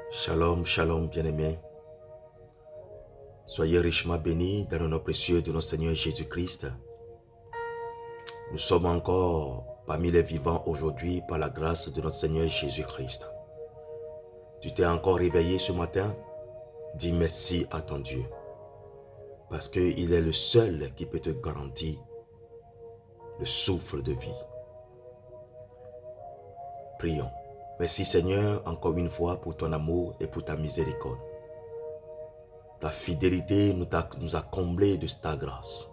Shalom, shalom, bien-aimés. Soyez richement bénis dans le nom précieux de notre Seigneur Jésus-Christ. Nous sommes encore parmi les vivants aujourd'hui par la grâce de notre Seigneur Jésus-Christ. Tu t'es encore réveillé ce matin? Dis merci à ton Dieu. Parce qu'il est le seul qui peut te garantir le souffle de vie. Prions. Merci Seigneur encore une fois pour ton amour et pour ta miséricorde. Ta fidélité nous a comblés de ta grâce.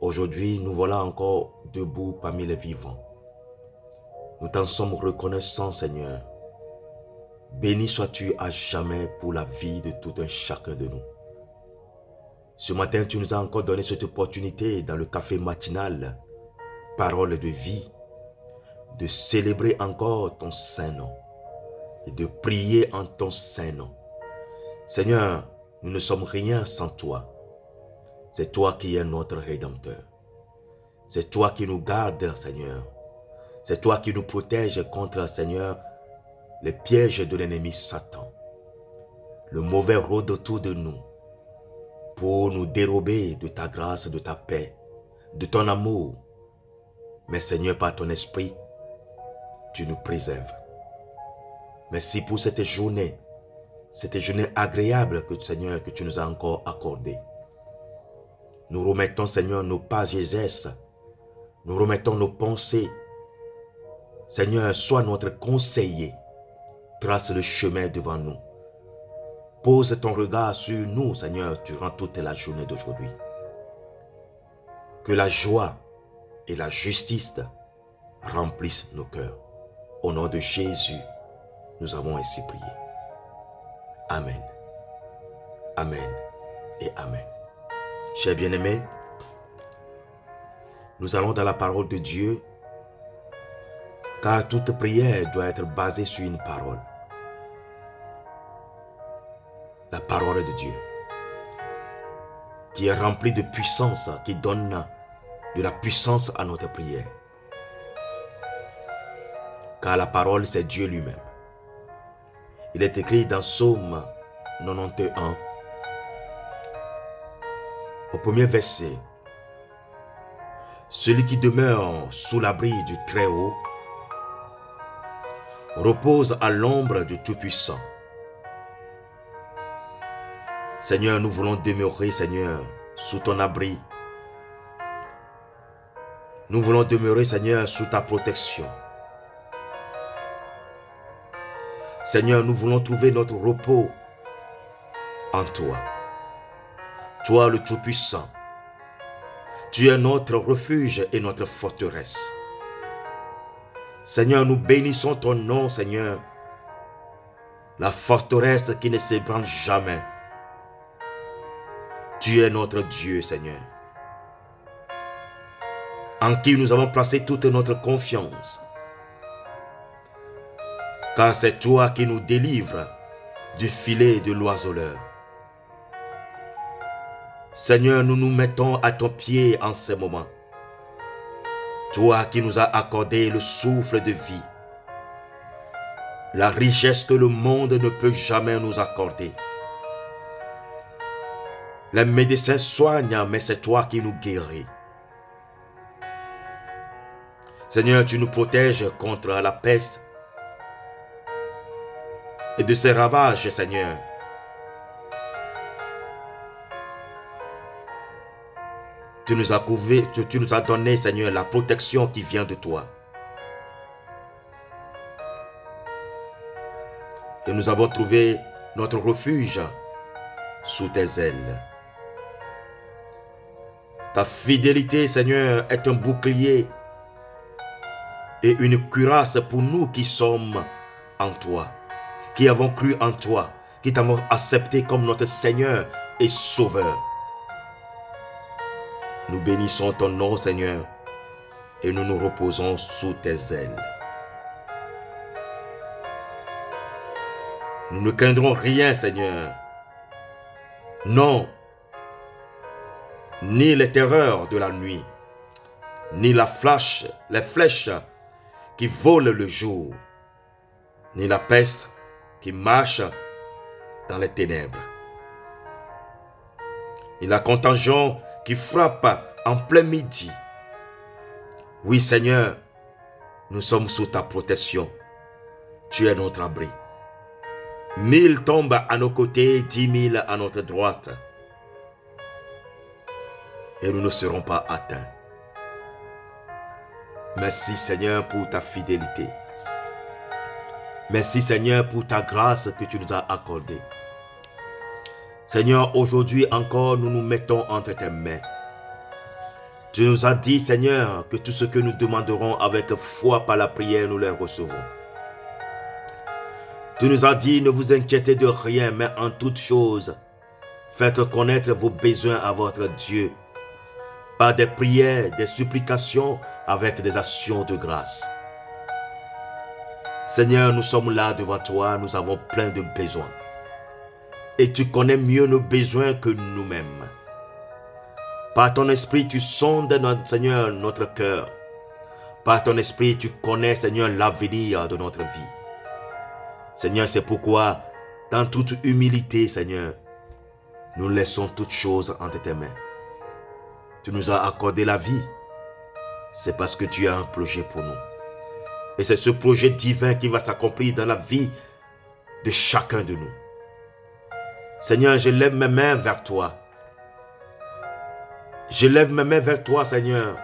Aujourd'hui, nous voilà encore debout parmi les vivants. Nous t'en sommes reconnaissants, Seigneur. Béni sois-tu à jamais pour la vie de tout un chacun de nous. Ce matin, tu nous as encore donné cette opportunité dans le café matinal, parole de vie, de célébrer encore ton saint nom et de prier en ton saint nom. Seigneur, nous ne sommes rien sans toi. C'est toi qui es notre Rédempteur. C'est toi qui nous gardes, Seigneur. C'est toi qui nous protèges contre, Seigneur, les pièges de l'ennemi Satan. Le mauvais rôde autour de nous pour nous dérober de ta grâce, de ta paix, de ton amour. Mais Seigneur, par ton esprit, tu nous préserves. Merci pour cette journée agréable que, Seigneur, que tu nous as encore accordée. Nous remettons, Seigneur, nos pages et gestes. Nous remettons nos pensées. Seigneur, sois notre conseiller. Trace le chemin devant nous. Pose ton regard sur nous, Seigneur, durant toute la journée d'aujourd'hui. Que la joie et la justice remplissent nos cœurs. Au nom de Jésus, nous avons ainsi prié. Amen. Amen et Amen. Chers bien-aimés, nous allons dans la parole de Dieu, car toute prière doit être basée sur une parole. La parole de Dieu, qui est remplie de puissance, qui donne de la puissance à notre prière. Car la parole, c'est Dieu lui-même. Il est écrit dans Psaume 91, au premier verset, « Celui qui demeure sous l'abri du Très-Haut repose à l'ombre du Tout-Puissant. » Seigneur, nous voulons demeurer, Seigneur, sous ton abri. Nous voulons demeurer, Seigneur, sous ta protection. Seigneur, nous voulons trouver notre repos en toi. Toi, le Tout-Puissant, tu es notre refuge et notre forteresse. Seigneur, nous bénissons ton nom, Seigneur, la forteresse qui ne s'ébranle jamais. Tu es notre Dieu, Seigneur, en qui nous avons placé toute notre confiance. Car c'est toi qui nous délivres du filet de l'oiseleur. Seigneur, nous nous mettons à ton pied en ce moment. Toi qui nous as accordé le souffle de vie, la richesse que le monde ne peut jamais nous accorder. Les médecins soignent, mais c'est toi qui nous guéris. Seigneur, tu nous protèges contre la peste et de ses ravages, Seigneur. Tu nous as donné, Seigneur, la protection qui vient de toi. Et nous avons trouvé notre refuge sous tes ailes. Ta fidélité, Seigneur, est un bouclier et une cuirasse pour nous qui sommes en toi, qui avons cru en toi, qui t'avons accepté comme notre Seigneur et Sauveur. Nous bénissons ton nom, Seigneur, et nous nous reposons sous tes ailes. Nous ne craindrons rien, Seigneur. Non, ni les terreurs de la nuit, ni les flèches qui volent le jour, ni la peste, qui marchent dans les ténèbres. Et la contagion qui frappe en plein midi. Oui, Seigneur, nous sommes sous ta protection. Tu es notre abri. 1000 tombent à nos côtés, 10 000 à notre droite. Et nous ne serons pas atteints. Merci, Seigneur, pour ta fidélité. Merci, Seigneur, pour ta grâce que tu nous as accordée. Seigneur, aujourd'hui encore, nous nous mettons entre tes mains. Tu nous as dit, Seigneur, que tout ce que nous demanderons avec foi par la prière, nous les recevons. Tu nous as dit, ne vous inquiétez de rien, mais en toute chose, faites connaître vos besoins à votre Dieu, par des prières, des supplications, avec des actions de grâce. Seigneur, nous sommes là devant toi, nous avons plein de besoins. Et tu connais mieux nos besoins que nous-mêmes. Par ton esprit, tu sondes, Seigneur, notre cœur. Par ton esprit, tu connais, Seigneur, l'avenir de notre vie. Seigneur, c'est pourquoi, dans toute humilité, Seigneur, nous laissons toutes choses entre tes mains. Tu nous as accordé la vie. C'est parce que tu as un projet pour nous. Et c'est ce projet divin qui va s'accomplir dans la vie de chacun de nous. Seigneur, je lève mes mains vers toi. Je lève mes mains vers toi, Seigneur.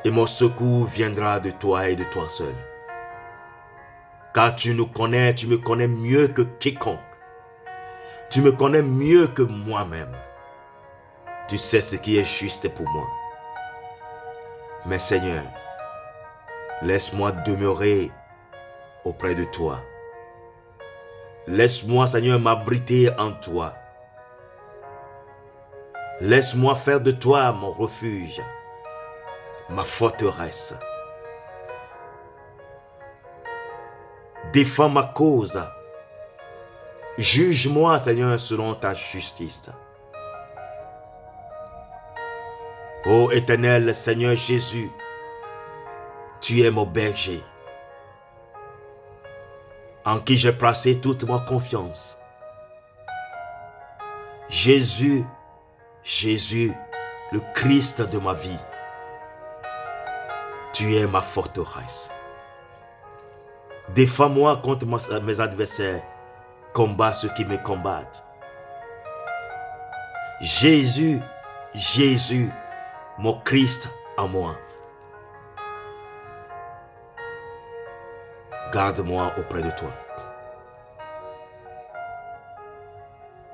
Et mon secours viendra de toi et de toi seul. Car tu nous connais, tu me connais mieux que quiconque. Tu me connais mieux que moi-même. Tu sais ce qui est juste pour moi. Mais Seigneur, laisse-moi demeurer auprès de toi. Laisse-moi, Seigneur, m'abriter en toi. Laisse-moi faire de toi mon refuge, ma forteresse. Défends ma cause. Juge-moi, Seigneur, selon ta justice. Ô éternel Seigneur Jésus, tu es mon berger, en qui j'ai placé toute ma confiance. Jésus, Jésus, le Christ de ma vie, tu es ma forteresse. Défends-moi contre mes adversaires, combat ceux qui me combattent. Jésus, Jésus, mon Christ en moi. Garde-moi auprès de toi.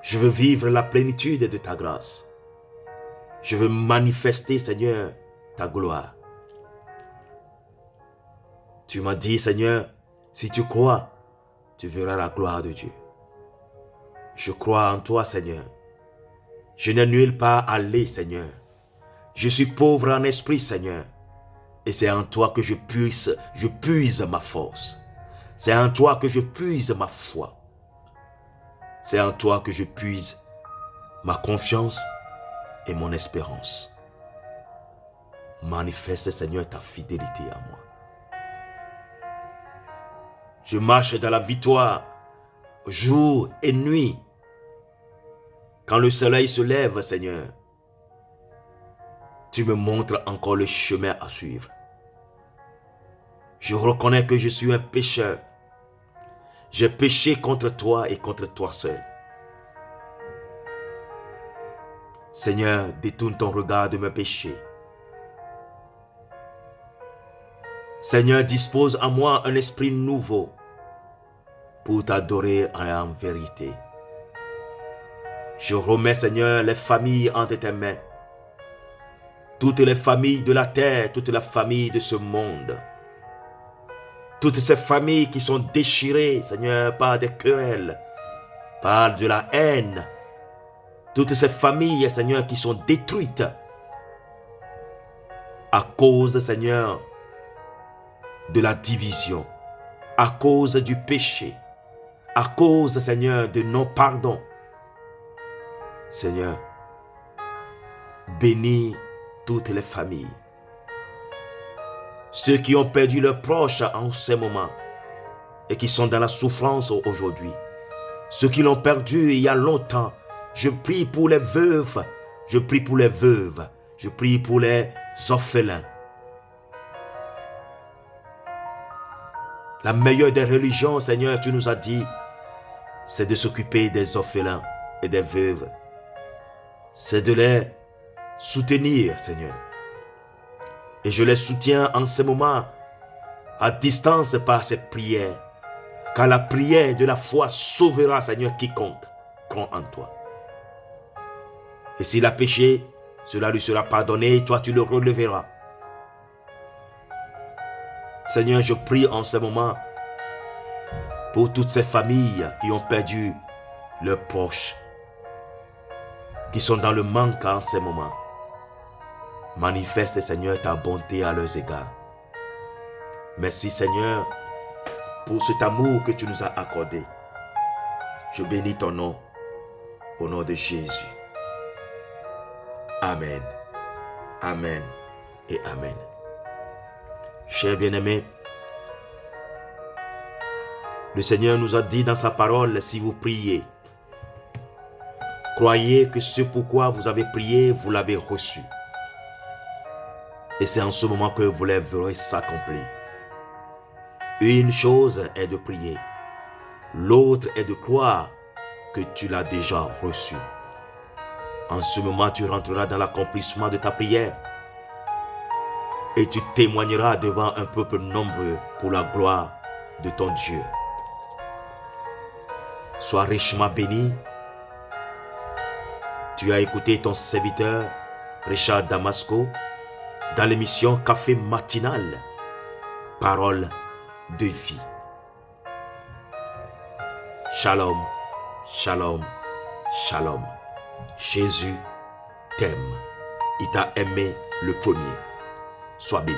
Je veux vivre la plénitude de ta grâce. Je veux manifester, Seigneur, ta gloire. Tu m'as dit, Seigneur, si tu crois, tu verras la gloire de Dieu. Je crois en toi, Seigneur. Je n'ai nulle part à aller, Seigneur. Je suis pauvre en esprit, Seigneur. Et c'est en toi que je puise ma force. C'est en toi que je puise ma foi. C'est en toi que je puise ma confiance et mon espérance. Manifeste, Seigneur, ta fidélité à moi. Je marche dans la victoire, jour et nuit. Quand le soleil se lève, Seigneur, tu me montres encore le chemin à suivre. Je reconnais que je suis un pécheur. J'ai péché contre toi et contre toi seul. Seigneur, détourne ton regard de mes péchés. Seigneur, dispose en moi un esprit nouveau pour t'adorer en vérité. Je remets, Seigneur, les familles entre tes mains. Toutes les familles de la terre, toutes les familles de ce monde. Toutes ces familles qui sont déchirées, Seigneur, par des querelles, par de la haine. Toutes ces familles, Seigneur, qui sont détruites à cause, Seigneur, de la division, à cause du péché, à cause, Seigneur, de non-pardon. Seigneur, bénis toutes les familles. Ceux qui ont perdu leurs proches en ces moments, et qui sont dans la souffrance aujourd'hui. Ceux qui l'ont perdu il y a longtemps. Je prie pour les veuves. Je prie pour les veuves. Je prie pour les orphelins. La meilleure des religions, Seigneur, tu nous as dit, c'est de s'occuper des orphelins et des veuves. C'est de les soutenir, Seigneur. Et je les soutiens en ce moment, à distance par cette prière. Car la prière de la foi sauvera, Seigneur, quiconque croit en toi. Et s'il a péché, cela lui sera pardonné, toi tu le releveras. Seigneur, je prie en ce moment pour toutes ces familles qui ont perdu leurs proches, qui sont dans le manque en ce moment. Manifeste, Seigneur, ta bonté à leurs égards. Merci, Seigneur, pour cet amour que tu nous as accordé. Je bénis ton nom, au nom de Jésus. Amen. Amen et Amen. Chers bien-aimés, le Seigneur nous a dit dans sa parole, si vous priez, croyez que ce pourquoi vous avez prié, vous l'avez reçu. Et c'est en ce moment que vous les verrez s'accomplir. Une chose est de prier, l'autre est de croire que tu l'as déjà reçu. En ce moment, tu rentreras dans l'accomplissement de ta prière et tu témoigneras devant un peuple nombreux pour la gloire de ton Dieu. Sois richement béni. Tu as écouté ton serviteur Richard Damasco dans l'émission Café Matinal, Parole de vie. Shalom, shalom, shalom. Jésus t'aime. Il t'a aimé le premier. Sois béni.